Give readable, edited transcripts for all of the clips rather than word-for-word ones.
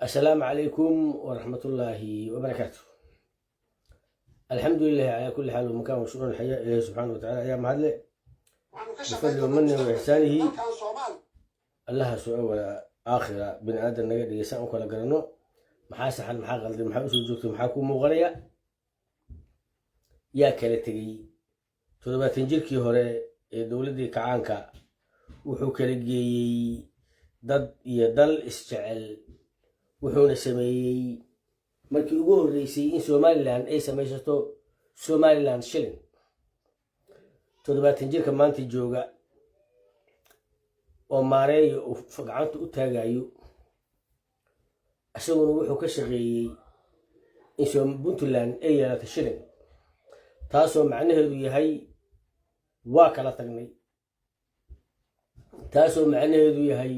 السلام عليكم ورحمة الله وبركاته. الحمد لله على كل حال ومكان وشؤون الحياة إليه سبحانه وتعالى. يا معلم بفضل ومنه وإحسانه الله سوء ولا آخرة بن آدم نجد يسأل ولا قرنه محاسحا محاقل محاوس وجوك محاكم مغرية يا كالتجي تدبا تنجيكي هوري دولدي كعانكا وحوك لجي ضد يضل استعل وحونا سمي markii ugu horeysay in Somaliland ay samaysato Somaliland shilling 70 jirka maanta jooga oo maareeyo gacanta u taagayo asaguna wuxuu ka shaqeeyay in Puntland ay yeelato shilling taasoo macnaheedu yahay waa kala tagnay taasoo macnaheedu yahay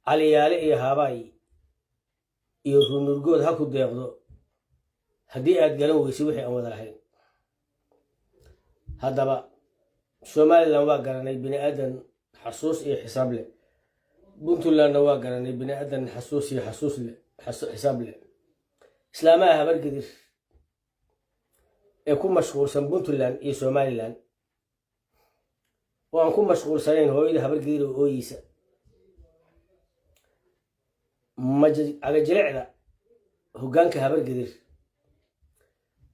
caliyaale iyo habaay iyo runurgood ha ku deeqdo haddii aad galan weyso wixii aan wada lahayn. haddaba Somaliland waa garanay bini aadan xasuus iyo xisaab leh, Puntlandna waa garanay bini aadan xasuus iyo xisaab leh. islaamaha habargedir ee ku mashquulsan Puntland iyo Somaliland oo aan ku mashquulsanayn hooyada habargedir oo ooyisa على جلعنا هجانك هبر قدر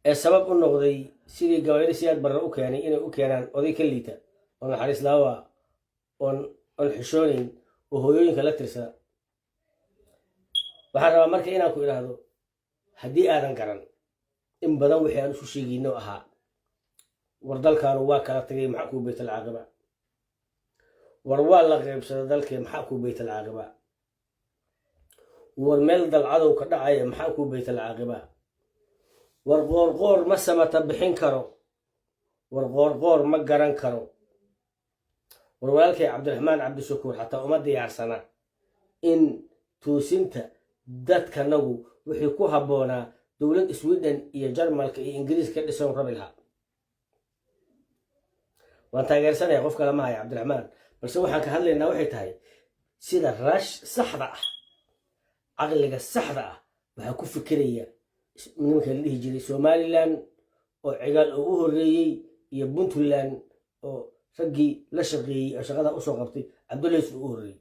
السبب إنه ذي سيدي قوانين سياد برا أوكياني إنه أوكيانان وذي كليتا وأنا حارس لاوا وأن الحشونين وهويين كلا ترسا وحنا مركا إنا كو إنا هذا هدي آدم كران إن بدن وحي أنو شو جينو أها وردال كانوا واكلا تجي محكو بيت العاقبة وروال لغيب سردالك محكو بيت العاقبة والميل دل عدو كدعاية محاكو بيت العاقبة والغورغور ما سمت بحين كرو والغورغور ما قران كرو والوالك عبد الرحمن عبد الشكور حتى أمد يعرسنا إن توسنت دات كنغو وحيكوها بونا دولة سويدن إيا جرمالك إيا إنجليز كدسون ربلها وانت يعرسنا يغفك لما يا عبد الرحمن بس هو حكا هالي نوحي تاي سيدا الراش صحراء عقلك الصحراء وحكو فكرية من مكان اللي يجري Somaliland وعقال أوه الرئي يبنتلان أو رجي لشقي أشغلها أسوق قبتي عبد الله أوه الرئي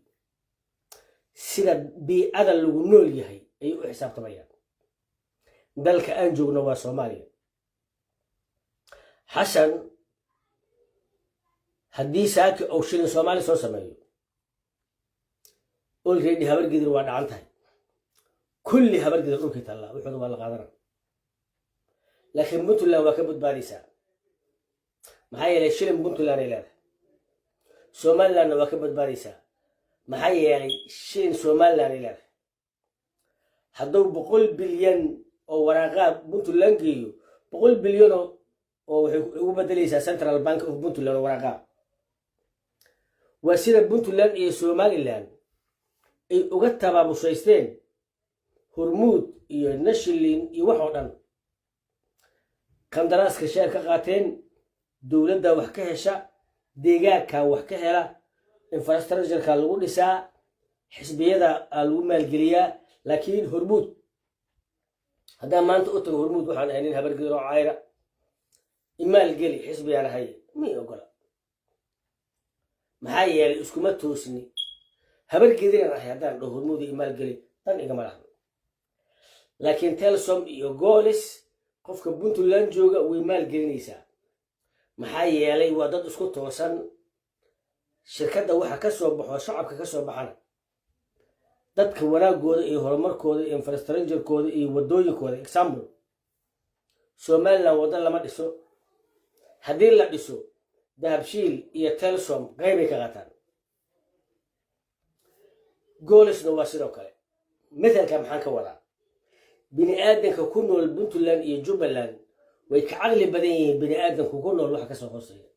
سيدا بأذى اللي يهي أي حساب طبيعي ذلك أنجو نوا Somaliland حسن هدي ساك أو شيء Somali سو سمايو قول ريدي هبر قدر وانا عنتها كل هبر قدر أوكي الله وحده والله قادر لكن Puntland وكبد باريسا محايا للشلم Puntland إلى Somaliland وكبد باريسا محايا للشلم Somaliland إلى حدو بقول بليون أو ورقة Puntland كيو بقول بليون أو هو بدليسا سنترال بانك أوف Puntland ورقة وسير Puntland إيه Somaliland إيه وقتها بمشيستين هرمود iyo nashilin iyo wax oo dhan qandaraaska shirka qaateen dawladda wax ka hesha deegaanka wax ka hela infrastructure-ka lagu dhisaa xisbiyada lagu maalgeliyaa laakiin hurmud hadaa maanta u tago hurmud waxaan aanin habar gidro caayra imaal geli xisbiyana hay mi ogola maxay yeelay iskuma toosni habar gidrina hadaan dhoo hurmud imaal geli tan igama laha لكن تلسوم يقولس قفك Puntland جوجا ويمال جرينيسا محايا يالي وداد اسكو توسان شركة وحا كسو بحو شعبك كسو بحانا دادك وراء قودا اي هرمار كودا انفراسترنجر كودا اي ودوي كودا اكسامبل Somaliland ودا لما ديسو هدين لا ديسو دهبشيل اي تلسوم غيري كغاتان قولس نواسيرو كالي مثل كام حانك وراء بني آدم ككونه البنتلان يجوبلان ويكعقل بدني بني آدم ككونه الواحد كسر خصية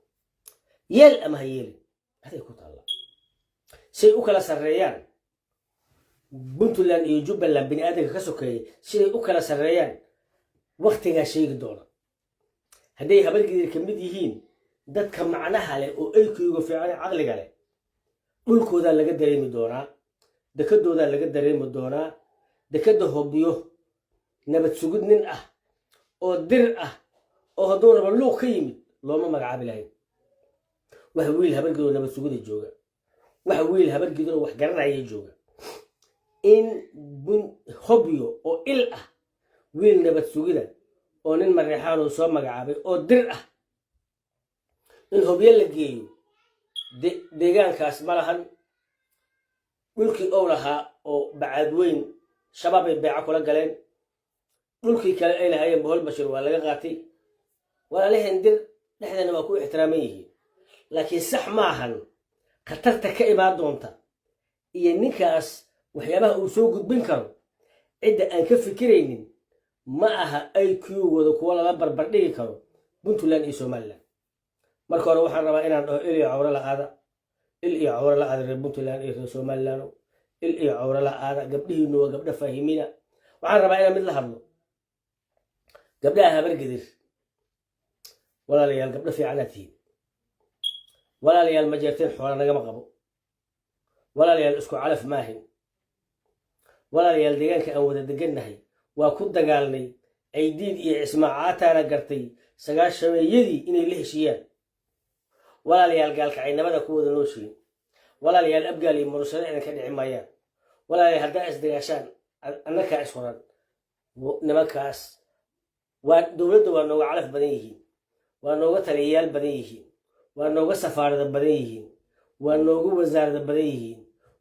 يل أما هيل هذا يكون الله شيء أكل سريان بنتلان يجوبلان بني آدم كسر كي شيء أكل سريان وقت جا شيء دولار هدي هبل كذي كمديهين ده كم معناها له وأيك يوقف في عقل قاله كل كذا اللي قدر يمدونا ده كده ده اللي قدر يمدونا dekada hobyo nabad sugid nin ah oo dir ah oo hadduu rabo luuq ka yimid looma magacaabi lahayn waxa wiil habargidoo nabad sugida jooga waxa wiil habargidoo wax garanaya jooga in hobyo oo il ah wiil nabad sugida oo nin mareexaan uu soo magacaabay oo dir ah in hobyo la geeyo deegaankaas ma lahan dhulkii ow lahaa oo bacaad weyn shabaab ay beeca kula galeen dhulkii kale ay lahaayeen bohol bashir waa laga qaatay walaalaheen dir dhexdeena waa ku ixtiraaman yihiin laakiin sax maahan khatarta ka imaan doonta iyo ninkaas waxyaabaha uu soo gudbin karo cidda aan ka fikiraynin ma aha IQ-gooda kuwa lala barbar dhigi karo Puntland iyo Somaliland marka hore waxaan rabaa inaan dhaho il iyo cawra la aada reer Puntland iyo reer Somaliland il iyo cawra la aada gabdhihiinu waa gabdha faahimiina waxaan rabaa inaan mid la hadlo gabdhaha habargidir walaalayaal gabdha fiicanaad tihiin walaalayaal ma jeerteen xoola nagama qabo walaalayaal isku calaf maahin walaalayaal deegaanka aan wada degannahay waa ku dagaalnay aydiid iyo cismaacaataana gartay sagaashameeyadii inay la heshiiyaan walaalayaal gaalkacaynimada ku wada nooshiin walaalayaal abgaal iyo murusado idinka dhici maayaan walaalayaal haddaa isdagaashaan annakaa ishuran nimankaas waa dowladda waa nooga calaf badan yihiin waa nooga taliyayaal badan yihiin waa nooga safaarada badan yihiin waa nooga wasaarada badan yihiin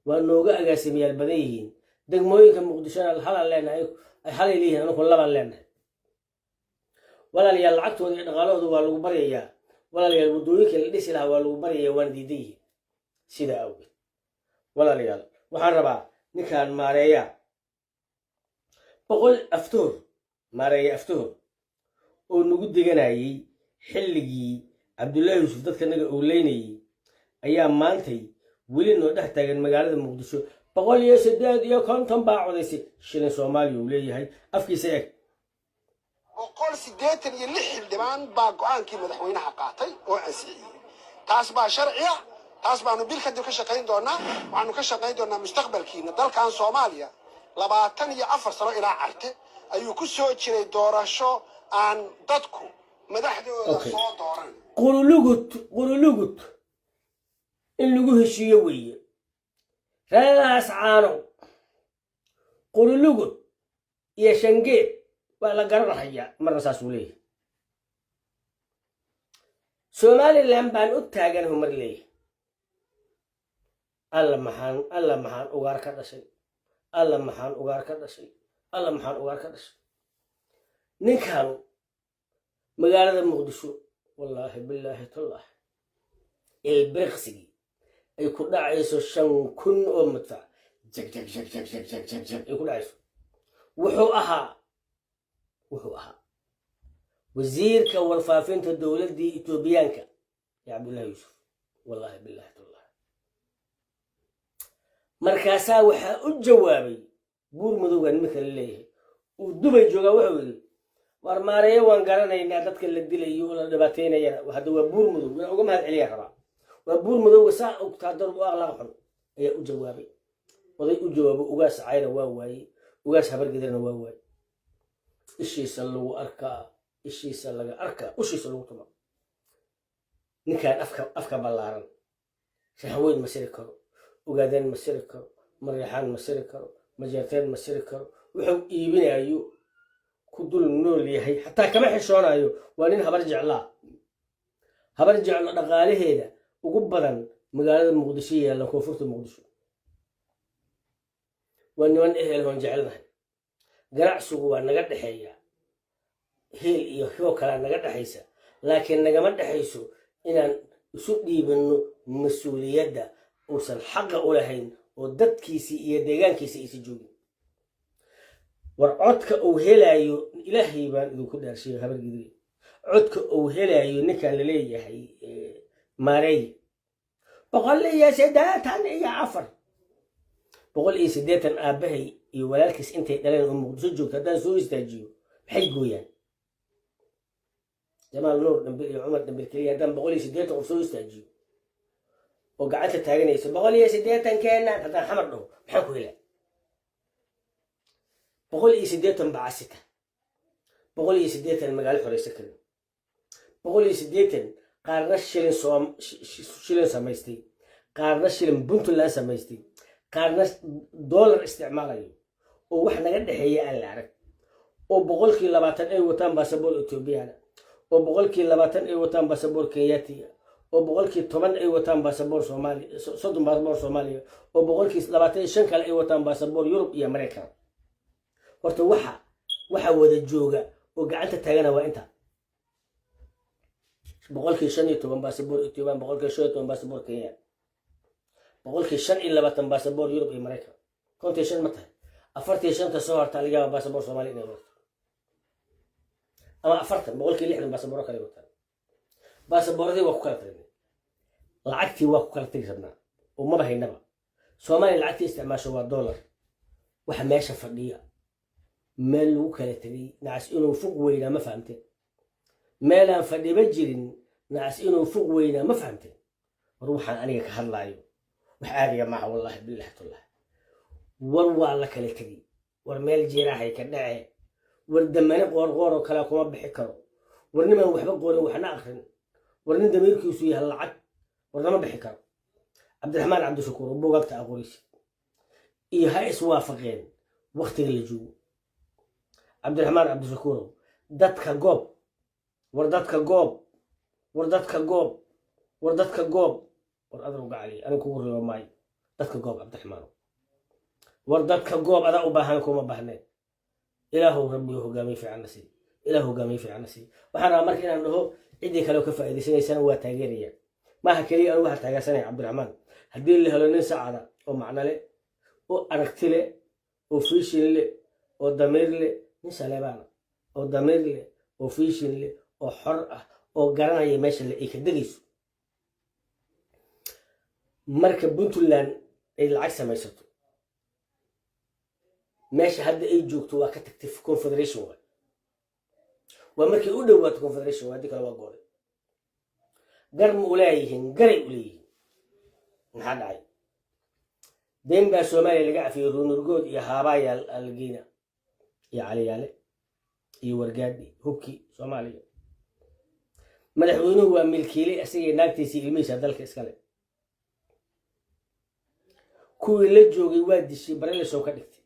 waa nooga agaasimayaal badan yihiin degmooyinka muqdishona halaan leenahay ay halay leeyihiin anaku labaan leenahay walaalayaal lacagtooda iyo dhaqaalahooda waa lagu baryayaa walaalayaal waddooyinka la dhisi lahaa waa lagu baryayaa waana diidan yihiin sidaa awgeed walaalayaal waxaan rabaa ninkaan maareeya maareeya aftoor oo nagu deganayay xilligii cabdullaahi yuusuf dadka naga owleynayay ayaa maantay weli noo dhex taagan magaalada muqdisho 158 baa codaysay shilin Soomaaliya uu leeyahay afkiisa eg 186 xildhibaan baa go'aankii madaxweynaha qaatay oo ansixiyay taas baa sharciya taas baanu bil kadib ka shaqayn doonaa waxaanu ka shaqayn doonaa mustaqbalkiina dalkan Soomaaliya 24 sano ilaa carte ayuu ku soo jiray doorasho aan dadku madaxdooda soo dooran qululugut in lagu heshiiyo weeye reerahaas caano qululugut iyo shangeed waa la garanayaa marna saas uu leeyahay Somaliland baan u taagan humar leeyahay alla maxaan ugaar ka dhashay ninkan magaalada muqdisho wallaahi billaahi tallah ilbirqsigi ay ku dhacayso 5,000 oo madfac jag ay ku dhacayso wuxuu ahaa wasiirka warfaafinta dowladda Itoobiyaanka ya Cabdullaahi Yuusuf wallaahi billaahi tallah markaasaa waxaa u jawaabay buur madowgan midka la leeyahay uu Dubay jooga wuxuu yiri war maareeyo waan garanaynaa dadka la dilayo oo la dhibaateynayana hadda waa buur madow waan uga mahad celiyaa rabaa waa buur madow wasaa ogtaa darbu aqlaaq xun ayaa u jawaabay oday u jawaabo ugaas cayra waa waayey ugaas habargidirna waa waayey ishiisa lagu arkaa ishiisa laga arkaa ushiisa lagu tuma ninkaan afka ballaaran shahaweyn ma siri karo ogaadeen ma siri karo mareexaan ma siri karo majeerteen ma siri karo wuxuu iibinayo ku dul nool yahay xataa kama xishoonayo waa nin habar jeclo dhaqaalaheeda ugu badan magaalada muqdisho yaalla koonfurta muqdisho waa niman ehel hoon jecelnahay ganacsigu waa naga dhexeeya heel iyo hoo kala naga dhaxaysa laakiin nagama dhaxayso inaan isu dhiibano mas'uuliyadda uusan xaq u lahayn oo dadkiisa iyo deegaankiisa isa joogin war codka uu helayo ilaahay baan idinku dhaarshay habargidri codka uu helayo ninkan la leeyahay maareey 184 aabahay iyo walaalkiis intay dhaleen oo muqdisho joogta hadaan soo istaajiyo maxay gooyaan jamaal nuur dambe iyo cumar dambe kaliya hadaan 180 qof soo istaajiyo oo gacanta taaganayso 180 keenan hadaan xamar dhaho maxaa ku helaa boqol iyo siddeetan bacasita boqol iyo siddeetan magaalo xoreysa karin boqol iyo siddeetan qaarna shilin samaystay qaarna shilin puntland samaystay qaarna dollar isticmaalayo oo wax naga dhexeeya aan la arag oo boqolkii 20 ay wataan baasaboor etoobiyana oo boqolkii 20 ay wataan baasaboor kenyaatiga oo boqolkii 10 ay wataan baasaboor soomaali 30 baasaboor soomaaliya oo boqolkii 25 kale ay wataan baasaboor yurub iyo mareykan horta waxa wada jooga oo gacanta taagana waa inta boqolkii 15 baasaboor etoobiyan boqolkii 15 baasaboor kenya boqolkii 25 baasaboor yurub iyo mareykan kontii 5 ma tahay 45 soo harta laga yaabaa baasaboor soomaali inay wato ama 40 boqolkii 60 baasaboor kale wataan baasaboorradii waa ku kala tageen lacagtii waa ku kala tagi rabnaa oo ma bahaynaba soomaali lacagtii isticmaasho waa dollar waxa meesha fadhiya meel lagu kala tagay nacas inuu fuq weynaa ma fahamteen meelaan fadhiba jirin nacas inuu fuq weynaa ma fahamteen war waxaan aniga ka hadlaayo wax aadiga maaha wallahi billahi tullah war waa la kala tagay war meel jiirahay ka dhace war damane qoor oo kala kuma bixi karo war niman waxba qorin waxna akhrin war nin dameerkiisu yahay lacag war lama bixi karo cabdiraxmaan cabdishakuur buugagta aqoonsi iyo ha iswaafaqeen waqtiga la joogo cabdiraxmaan cabdishakuur dadka goob war dadka goob war dadka goob war dadka goob war adru gacali anigu kugu reebo maay dadka goob cabdiraxmaan war dadka goob adaa u baahan kuma baahneen ilaahu rabbi hogaamiye fiican nasiib ilaahu hogaamiye fiican nasiib waxaan rabaa marka inaan dhaho ciddii kale ka faa'iidaysanaysana waa taageeraya maaha keliya anigu waxaa taageersanaya cabdiraxmaan haddii la helo nin sacada oo macno leh oo aragti leh oo fiishin leh oo damiir leh nin saleebaana oo damiir leh oo fiishin leh oo xor ah oo garanaya meesha ay ka degayso marka puntland ay lacag samaysato meesha hadda ay joogto waa ka tagtay confederation waa markay u dhowaato confederation haddii kale waa goole gar ma u leeyihiin garay u leeyihiin maxaa dhacay deen baa soomaaliya laga cafiyey ruunurgood iyo haabaaya algeena iyo caliyaale iyo wargaadhi hubkii soomaaliya madaxweynuhu waa milkiilay asagii naagtiisii ilmihiisa dalka iskale kuwii la joogay waa dishay barelesoo ka dhigtay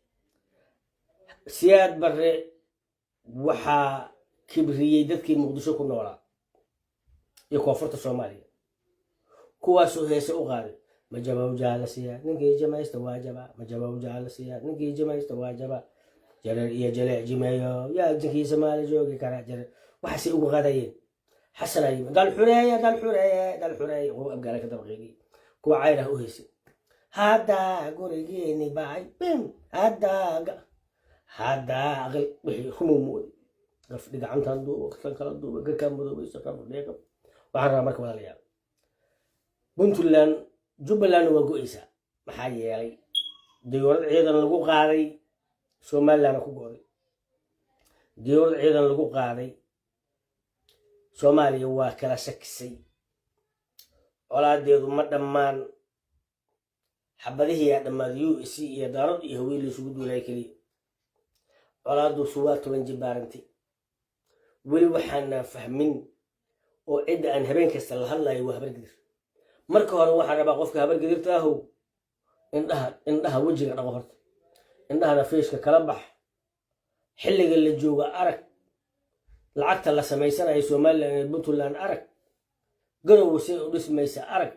siyaad barre waxaa kibriyey dadkii muqdisho ku noolaa iyo koonfurta soomaaliya kuwaasoo heese u qaaday ma jabaw jaala siyaa ninkii jamaysta waa jaba ma jabaw jaala siyaa ninkii jamaysta waa jaba jareer iyo jaleec jimeeyo yaa jinkii soomaali joogi kara jareer waxaasay ugu qaadayeen xasanay dal xureeye dal xureeye dal xureeye oo abgaala ka dabaqeeyay kuwa cayr ah u heesay hadda gurigeeni baay bim hadda aqal wixii rumumooday qaf dhigacantan duuba kan kala duuba garkaan madoobaysa qaf dheeqab waxaan rabaa marka walaalayaal puntland jubbaland waa go-aysaa maxaa yeelay diyaarad ciidan lagu qaaday somaliland ku go'day diyaarad ciidan lagu qaaday soomaaliya waa kala shakisay colaadeedu ma dhammaan xabadihii yaa dhammaaday USC iyo daarad iyo haweeli isugu duulay keliya colaaduusu waa 10 jibaarantay weli waxaana fahmin oo cidda aan habeen kasta la hadlayo waa habargidir marka hore waxaan rabaa qofka habargidirta ahow indhaha wejiga dhaqo horta indhahana fiishka kala bax xilliga la jooga arag lacagta la samaysanayo somaliland iyo puntland arag garow say u dhismaysa arag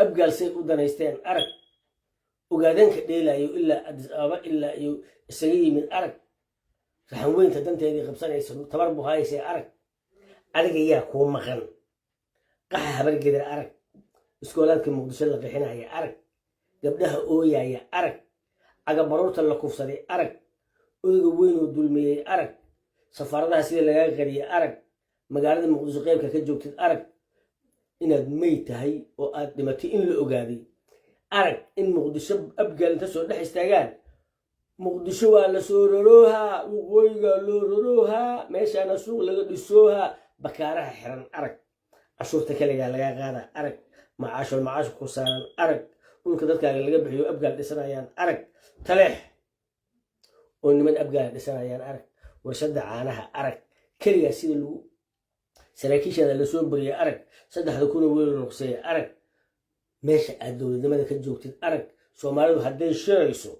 abgaal say u danaysteen arag ogaadeenka dheelayo ilaa addis ababa ilaa iyo isaga yimid arag raxan weynta danteedii qabsanaysa tabar buu haysay arag adiga yaa kuu maqan qaxa habargedir arag iskoolaadka muqdisho la qixinaya arag gabdhaha ooyaya arag cagabaruurta la kufsaday arag odayga weynoo dulmiyey arag safaaradaha sida lagaa qariyay arag magaalada muqdisho qeybka ka joogtid arag inaad may tahay oo aad dhimatay in la ogaaday arag in muqdisho abgaal inta soo dhex istaagaan muqdisho waa la soo roroohaa waqooyiga loo roroohaa meeshaana suuq laga dhisoohaa bakaaraha xiran arag cashuurta kaligaa lagaa qaada arag macaashul macaash ku saaran arag dhulka dadkaaga laga bixiyo abgaal dhisanayaan arag taleex oo niman abgaala dhisanayaan arag warshada caanaha arag keligaa sida lagu saraakiishaada lasoo bariyay arag 3,000 wiil noqsay arag meesha aad dowladnimada ka joogtid arag Soomaalidu hadday shirayso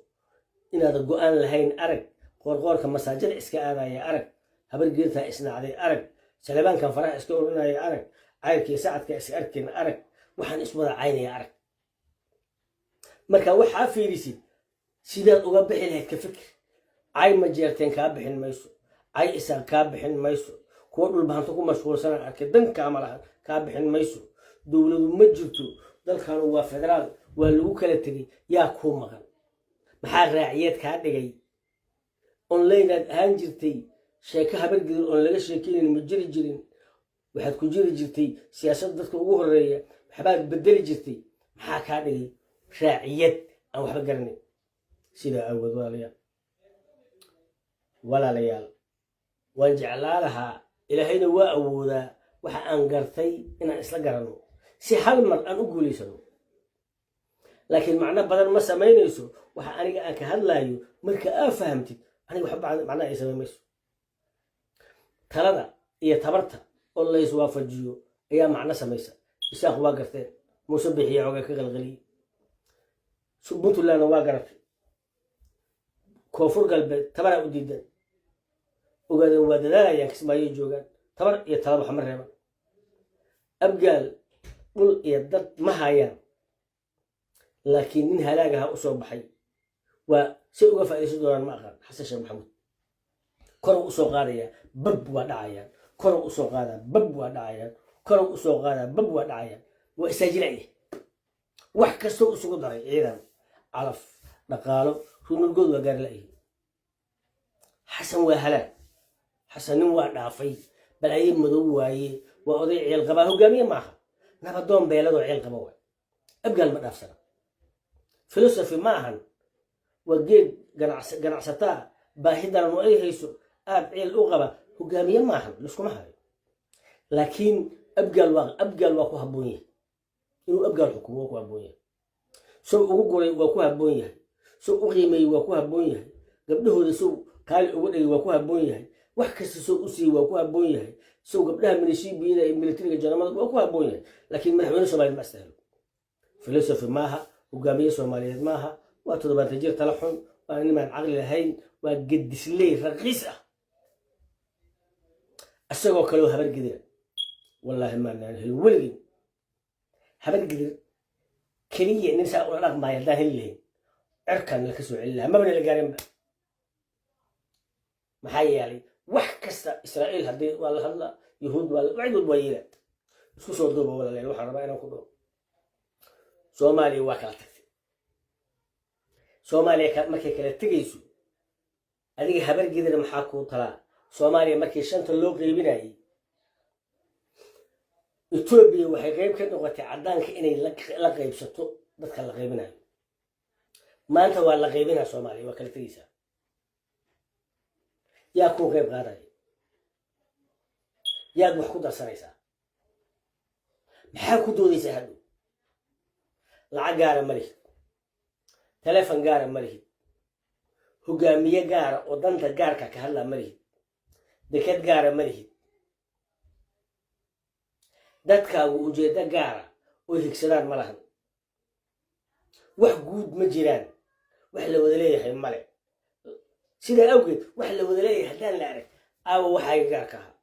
inaad go'aan lahayn arag qorqorka masaajida iska aadaya arag habar geerta isnacday arag salabaankan faraha iska oranaya arag cayrkii saacadka iska arkin arag waxaan iswada caynaya arag marka waxa fiirisid sidaad uga bixi lahayd ka fikir ay ma jeerteen ka bixin mayso ay isa ka bixin mayso kuwa dhul baahanta ku mashquulsan arkay danka ma laha ka bixin mayso dowladu ma jirto dalkan waa federaal waa lagu kala tagay yaa ku maqan maxaa raaciyad ka dhigay online ahaan jirtay sheeka habar gidir oo laga sheekeeyay ma jiri jirin waxaad ku jiri jirtay siyaasad dadka ugu horeeya waxbaad bedeli jirtay maxaa ka dhigay raaciyad aan waxba garanay sida awad walaalayaal waan jeclaa lahaa ilaahayna waa awoodaa waxa aan gartay inaan isla garanno si hal mar aan u guuleysano laakiin macna badan ma sameynayso waxa aniga aan ka hadlayo marka aad fahamtid aniga waxa macna ay sameeymayso talada iyo tabarta oo la iswaafajiyo ayaa macna samaysa isaaq waa garteen muuse bixiya oga ka qalqaliye Puntland waa garatay koonfur galbeed tabara u diidan ogaadeen waa dadaalayaan Kismaayo joogaan tabar iyo talaba waxa ma reeban abgaal dhul iyo dad ma hayaan laakiin nin halaagaha u soo baxay waa si uga faa'iideysan doonaan ma aqaan xasan sheekh maxamuud kor u soo qaadaya bab waa dhacayaan kor u soo qaada bab waa dhacayaan kor u soo qaada bab waa dhacayaan waa isaajilay wax kasta u sugu daray ciidan calaf dhaqaalo runurgood waa gaar la'ay xasan waa halaag xasanin waa dhaafay balaaye madow waaye waa oday ciil qaba hogaamiye maaha nabadoon beelado ciil qaba waa abgaal ma dhaafsana philosophy maahan waa geed ganacsataa baahidan oo ay hayso aad ciil u qaba hogaamiye maahan liskuma hayo laakiin abgaal waa ku habboon yahay inuu abgaal xukumo waa ku habboon yahay soo ugu goray waa ku habboon yahay soo u qiimeeyay waa ku habboon yahay gabdhahooda soo kaali ugu dhigay waa ku habboon yahay wax kasta soo u siiyay waa ku habboon yahay soo gabdhaha milishiibiyada ee militariga janamada waa ku habboon yahay laakiin madaxweyne Soomaaliyeed ma astahlo philosophy maaha hogaamiye Soomaaliyeed maaha waa 70 jir tala xun waa niman caqli lahayn waa gedisley raqiis ah asagoo kale habar gidir wallahi ma naan hel weligin habar gidir kaliya nin saa u dhaqmaya daahin leeyahay cirkan la ka soo celin ma bana la gaarin maxaa yeelay wax kasta Israa'iil hadii waa la hadla yahuud waa wacdood waa yeelay isku soo duuba walaalayaal waxaan rabaa inaan ku dhaw Soomaaliya waa kala tagtay Soomaaliya markay kala tagayso adiga habar gidir maxaa ku talaa Soomaaliya markii shanta loo qeybinayay Ethiopia waxay qayb ka noqotay cadaanka inay la qaybsato dadka la qaybinayo maanta waa la qaybinaa Soomaaliya waa kala tagaysaa yaa ku qayb qaaday yaad wax ku darsanaysaa maxaa ku doodaysaa hadhow lacag gaara ma lihid telefon gaara ma lihid hogaamiye gaara oo danta gaarka ka hadlaa ma lihid deked gaara ma lihid dadkaagu ujeedda gaara oo higsadaan ma lahan wax guud ma jiraan wax la wada leeyahay male sida awgeed wax la wada leeyahay haddaan la arag aawa waxay gaarka ahaa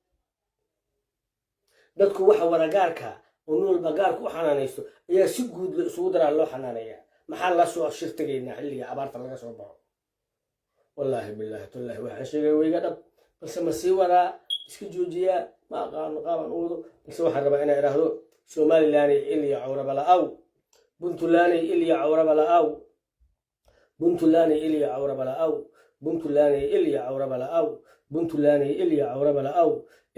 dadku waxa wada gaarka oo noolba gaarku u xanaanaysto ayaa si guud isugu daraa loo xanaanayaa maxaa la soo shirtageynaa xilliga abaarta laga soo baxo wallaahi billaahi tallahi waxaan sheegay wayga dhab balse ma sii wadaa iska joojiyaa ma aqaano qaaban uwado balse waxaan rabaa inaan idhaahdo Somaliland ilya cawraba la'aw Puntland ilya cawraba la'aw Puntland ilya cawraba la'aw Puntland ilya cawraba la'aw Puntland ilya cawraba la'aw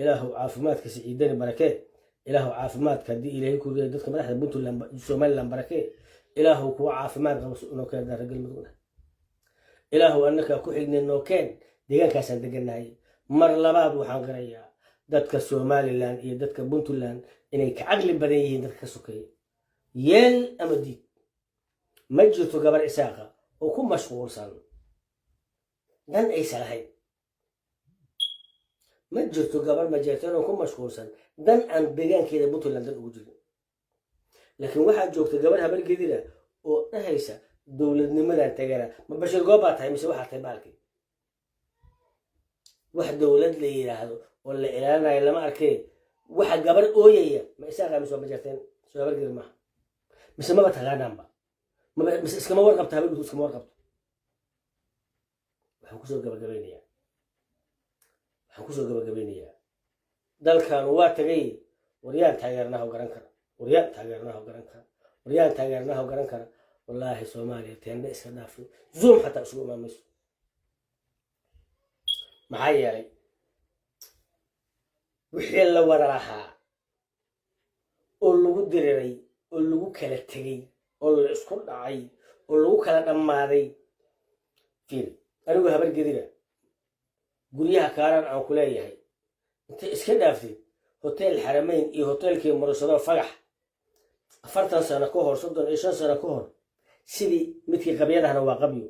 ilaahu caafimaadka siciidani barakee ilaahu caafimaadka hadii ilaahay ku riday dadka madaxda Puntland Somaliland barakee ilaahu kuwa caafimaad qabo inoo keen ragal mudugna ilaahu annaka ku xignay noo keen deegaankaasaan deganahay mar labaad waxaan qirayaa dadka Somaliland iyo dadka Puntland inay ka aqli badan yihiin dadka sokeeye yeel ama diid ma jirto gabar isaaqa oo ku mashquulsan dan aysa lahayn ma jirto gabar ma jeerteen oo ku mashquulsan dan aan deegaankeeda puntland dan ugu jirin laakiin waxaa joogta gabar habargedira oo dhahaysa dowladnimadan tagana ma bashir goob baa tahay mise waxaa tahay baalkii wax dowlad la yidhaahdo oo la ilaalinayo lama arkay waxa gabar ooyaya ma isaaqa mise waa ma jeerteen soo habargedir maaha mise maba taqaanaanba mise iskama warqabta habargedu iskama warqabto waxaan kusoo gabagabeynayaa dalkan waa tagay waryaan taageernaha garan kara waryaan taageernaha garan kara wallaahi soomaaliya teenda iska dhaafay zoom xataa isugu imaamayso maxaa yeelay wixii la wada lahaa oo lagu diriray oo lagu kala tegay oo la isku dhacay oo lagu kala dhammaaday fiil anigu habargedira guryaha kaaran aan ku leeyahay inta iska dhaaftay hotel xaramayn iyo hotelkii murasado fagax 40 sano ka hor 35 sano ka hor sidii midkii qabyadahana waa qabyo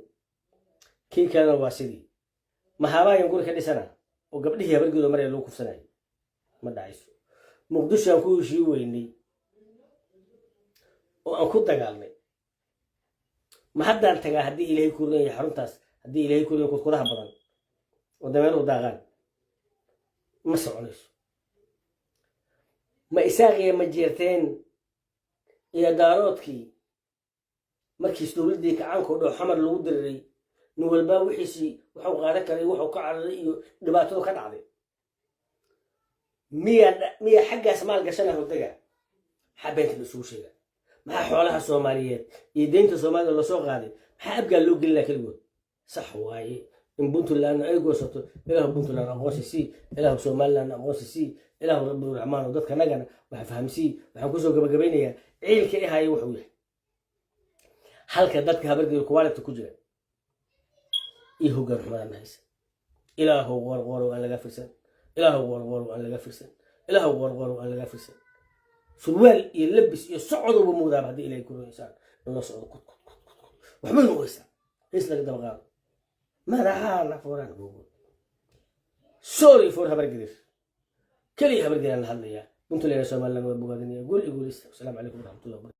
kii kalena waa sidii mahaabaayan guri ka dhisana oo gabdhihii habargedo maray loo kufsanay ma dhacayso muqdisho aan ku heshii weynay oo aan ku dagaalnay ma haddaan tagaa haddii ilaahay ku leeyahay xaruntaas haddii ilaahay ku leeyahay kudaha badan oo dameer u daaqaan ma soconayso ma isaaqiya ma jeerteen iyo daaroodkii markiis dowladdii kacaanka dhow xamar lagu diriray nin walbaa wixiisii wuxuu qaadan karay wuxuu ka cararay iyo dhibaatadu ka dhacday miya xaggaas maal gashana hordaga xabeenta la isugu sheega maxaa xoolaha soomaaliyeed iyo deynta soomaalida lasoo qaaday maxaa abgaa loo gelinaa keligood sax waaye in puntland ay goosato ilaahu puntland aqoonsi sii ilaahu somaliland aqoonsi sii ilaahu rabburaxmaan oo dadka nagana waxa fahamsii waxaan kusoo gabagabeynayaa ciilka i haya wuxuu yahay halka dadka habargeeda quality ku jira iyo hoggaan xumadana haysa ilaahu qorqoro aan laga firsan surwaal iyo labis iyo socodba muudaaba haddii ilaahay ku roysaan in la socdo waxba noqoysaa hees laga daba qaado madaxaa la furaan sorry for habargedir keliya habargediraan la hadlayaa puntland somaliland waa bogaadinaya guul iyo guulista wasalaamu calaykum waraxmatullahi wabarakatu